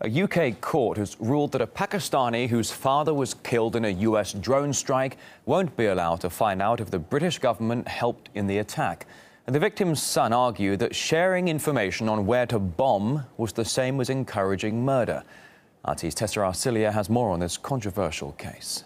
A UK court has ruled that a Pakistani whose father was killed in a US drone strike won't be allowed to find out if the British government helped in the attack. The victim's son argued that sharing information on where to bomb was the same as encouraging murder. RT's Tesa Arcilia has more on this controversial case.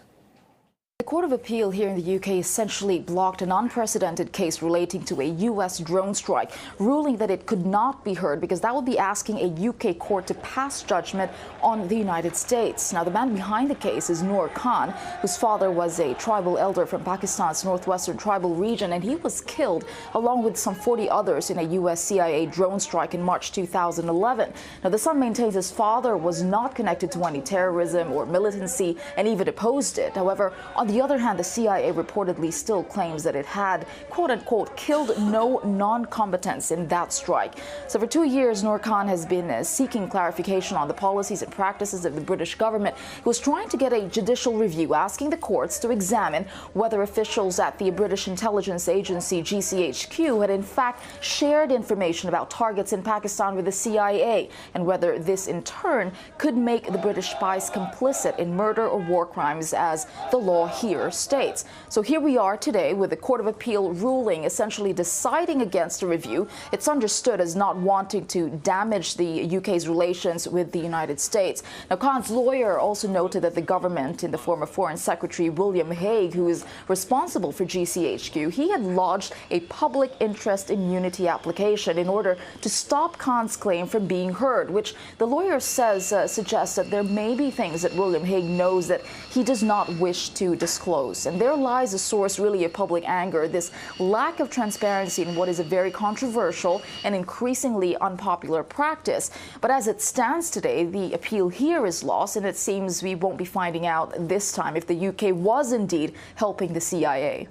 The Court of Appeal here in the UK essentially blocked an unprecedented case relating to a US drone strike, ruling that it could not be heard because that would be asking a UK court to pass judgment on the United States. Now, the man behind the case is Noor Khan, whose father was a tribal elder from Pakistan's northwestern tribal region, and he was killed along with some 40 others in a US CIA drone strike in March 2011. Now, the son maintains his father was not connected to any terrorism or militancy and even opposed it. However, on the other hand, the CIA reportedly still claims that it had, quote-unquote, killed no non-combatants in that strike. So for 2 years, Noor Khan has been seeking clarification on the policies and practices of the British government. He was trying to get a judicial review, asking the courts to examine whether officials at the British intelligence agency GCHQ had in fact shared information about targets in Pakistan with the CIA, and whether this in turn could make the British spies complicit in murder or war crimes as the law here states. So here we are today with the Court of Appeal ruling, essentially deciding against a review. It's understood as not wanting to damage the UK's relations with the United States. Now, Khan's lawyer also noted that the government, in the form of Foreign Secretary William Hague, who is responsible for GCHQ, he had lodged a public interest immunity application in order to stop Khan's claim from being heard, which the lawyer says suggests that there may be things that William Hague knows that he does not wish to disclose. And there lies a source really of public anger, this lack of transparency in what is a very controversial and increasingly unpopular practice. But as it stands today, the appeal here is lost, and it seems we won't be finding out this time if the UK was indeed helping the CIA.